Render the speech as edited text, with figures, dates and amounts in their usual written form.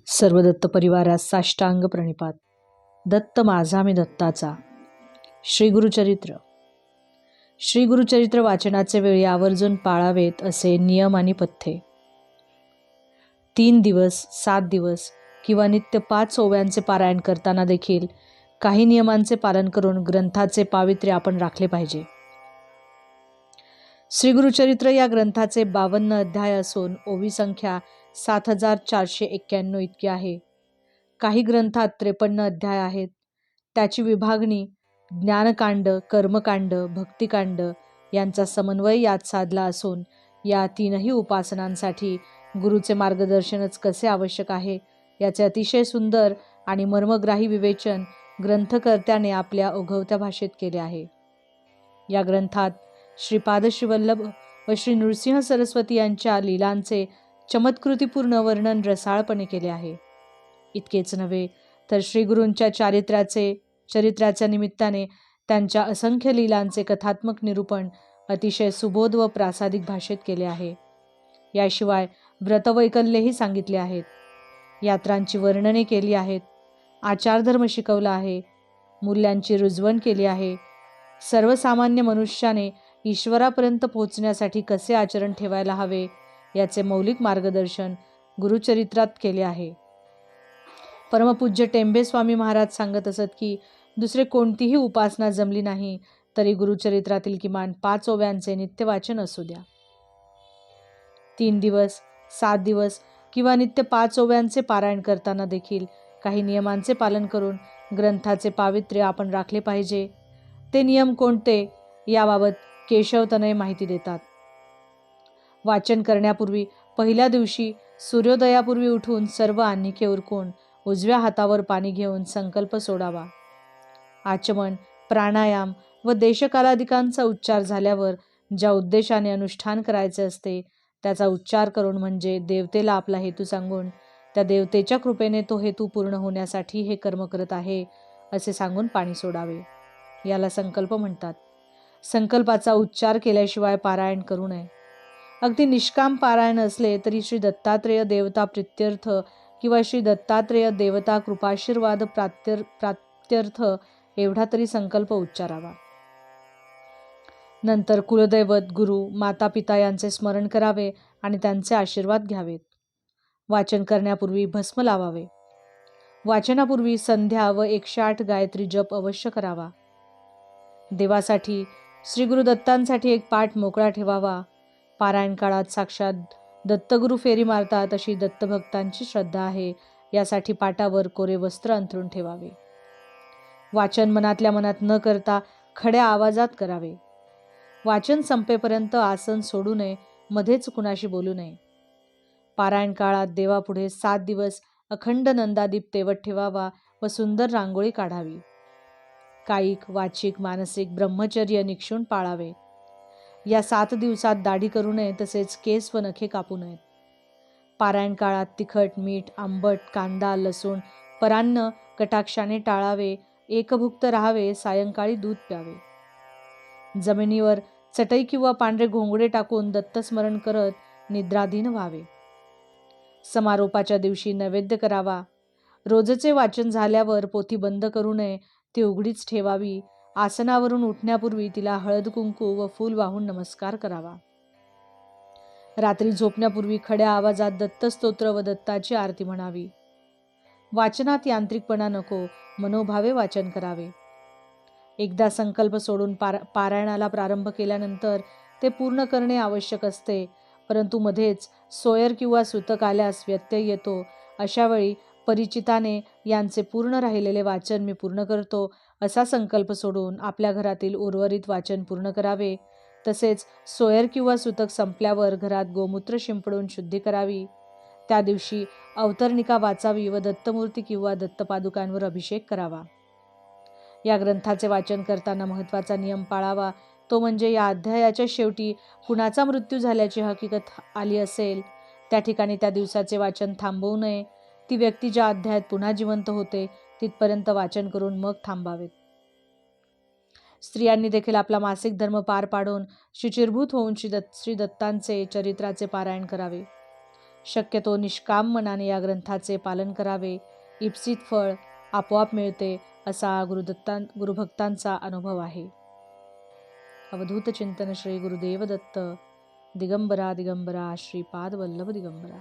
सर्व दत्त परिवारास साष्टांग प्रणिपात. दत्त माझा मी दत्ताचा. श्री गुरुचरित्र. श्री गुरुचरित्र वाचनाचे वेळी आवर्जून पाळावेत असे नियम आणि पथ्ये. 3 दिवस, 7 दिवस किंवा नित्य 5 ओव्यांचे पारायण करताना देखील काही नियमांचे पालन करून ग्रंथाचे पावित्र्य आपण राखले पाहिजे. श्री गुरुचरित्र या ग्रंथाचे 52 अध्याय असून ओवी संख्या 7491 इतकी आहे. काही ग्रंथात 53 अध्याय आहेत. त्याची विभागणी ज्ञानकांड, कर्मकांड, भक्तिकांड यांचा समन्वय यात साधला असून या तीनही उपासनांसाठी गुरुचे मार्गदर्शनच कसे आवश्यक आहे याचे अतिशय सुंदर आणि मर्मग्राही विवेचन ग्रंथकर्त्याने आपल्या ओघवत्या भाषेत केले आहे. या ग्रंथात श्रीपाद श्रीवल्लभ व श्री नृसिंह सरस्वती यांच्या लीलांचे चमत्कृतीपूर्ण वर्णन रसाळपणे केले आहे. इतकेच नव्हे तर श्रीगुरूंच्या चरित्राच्या निमित्ताने त्यांच्या असंख्य लीलांचे कथात्मक निरूपण अतिशय सुबोध व प्रासादिक भाषेत केले आहे. याशिवाय व्रतवैकल्यही सांगितले आहेत. यात्रांची वर्णने केली आहेत. आचारधर्म शिकवला आहे. मूल्यांची रुजवण केली आहे. सर्वसामान्य मनुष्याने ईश्वरापर्यंत पोहोचण्यासाठी कसे आचरण ठेवायला हवे याचे मौलिक मार्गदर्शन गुरुचरित्रात केले आहे. परमपूज्य टेंबे स्वामी महाराज सांगत असत की दुसरे कोणतीही उपासना जमली नाही तरी गुरुचरित्रातील किमान 5 ओव्यांचे नित्य वाचन असू द्या. 3 दिवस, 7 दिवस किंवा नित्य 5 ओव्यांचे पारायण करताना देखील काही नियमांचे पालन करून ग्रंथाचे पावित्र्य आपण राखले पाहिजे. ते नियम कोणते याबाबत केशवतनय माहिती देतात. वाचन करण्यापूर्वी पहिल्या दिवशी सूर्योदयापूर्वी उठून सर्व आन्निके उरकून उजव्या हातावर पाणी घेऊन संकल्प सोडावा. आचमन, प्राणायाम व देशकालादिकांचा उच्चार झाल्यावर ज्या उद्देशाने अनुष्ठान करायचे असते त्याचा उच्चार करून म्हणजे देवतेला आपला हेतू सांगून त्या देवतेच्या कृपेने तो हेतू पूर्ण होण्यासाठी हे कर्म करत आहे असे सांगून पाणी सोडावे. याला संकल्प म्हणतात. संकल्पाचा उच्चार केल्याशिवाय पारायण करू नये. अगदी निष्काम पारायण असले तरी श्री दत्तात्रेय देवता प्रीत्यर्थ किंवा श्री दत्तात्रेय देवता कृपाशीर्वाद प्राप्त्यर्थ एवढा तरी संकल्प उच्चारावा. नंतर कुलदैवत, गुरु, माता पिता यांचे स्मरण करावे आणि त्यांचे आशीर्वाद घ्यावेत. वाचन करण्यापूर्वी भस्म लावावे. वाचनापूर्वी संध्या व 108 गायत्री जप अवश्य करावा. देवासाठी श्री गुरुदत्तांसाठी एक पाठ मोकळा ठेवावा. पारायण काळात साक्षात दत्तगुरु फेरी मारतात अशी दत्तभक्तांची श्रद्धा आहे यासाठी पाटावर कोरे वस्त्र अंथरून ठेवावे. वाचन मनातल्या मनात न करता खड्या आवाजात करावे. वाचन संपेपर्यंत आसन सोडू नये, मध्येच कुणाशी बोलू नये. पारायण काळात देवापुढे 7 दिवस अखंड नंदादीप तेवत ठेवावा व सुंदर रांगोळी काढावी. कायिक, वाचिक, मानसिक ब्रह्मचर्य निक्षून पाळावे. या 7 दिवसात दाढी करू नये तसेच केस व नखे कापू नयेत. पारायण काळात तिखट, मीठ, आंबट, कांदा, लसूण, परान्न कटाक्षाने टाळावे. एकभुक्त राहावे. सायंकाळी दूध प्यावे. जमिनीवर चटई किंवा पांढरे घोंगडे टाकून दत्तस्मरण करत निद्राधीन व्हावे. समारोपाच्या दिवशी नैवेद्य करावा. रोजचे वाचन झाल्यावर पोथी बंद करू नये, ती उघडीच ठेवावी. आसनावरून उठण्यापूर्वी तिला हळद कुंकू व फूल वाहून नमस्कार करावा. रात्री झोपण्यापूर्वी खड्या आवाजात दत्तस्तोत्र व दत्ताची आरती म्हणावी. वाचनात यांत्रिकपणा नको, मनोभावे वाचन करावे. एकदा संकल्प सोडून पारायणाला प्रारंभ केल्यानंतर ते पूर्ण करणे आवश्यक असते. परंतु मध्येच सोयर किंवा सूतक आल्यास व्यत्यय येतो. अशा वेळी परिचिताने यांचे पूर्ण राहिलेले वाचन मी पूर्ण करतो असा संकल्प सोडून आपल्या घरातील उर्वरित वाचन पूर्ण करावे. तसेच सोयर किंवा सूतक संपल्यावर घरात गोमूत्र शिंपडून शुद्धी करावी. त्या दिवशी अवतरणिका वाचावी व दत्तमूर्ती किंवा दत्तपादुकांवर अभिषेक करावा. या ग्रंथाचे वाचन करताना महत्त्वाचा नियम पाळावा तो म्हणजे या अध्यायाच्या शेवटी कुणाचा मृत्यू झाल्याची हकीकत आली असेल त्या ठिकाणी त्या दिवसाचे वाचन थांबवू नये. ती व्यक्ती ज्या अध्यायात पुन्हा जिवंत होते तिथपर्यंत वाचन करून मग थांबावेत. स्त्रियांनी देखील आपला मासिक धर्म पार पाडून शुचिर्भूत होऊन श्री दत्तांचे चरित्राचे पारायण करावे. शक्यतो निष्काम मनाने या पालन करावे. इप्सित फळ आपोआप मिळते असा गुरुभक्तांचा अनुभव आहे. अवधूत चिंतन श्री गुरुदेव दत्त. दिगंबरा दिगंबरा श्रीपाद वल्लभ दिगंबरा.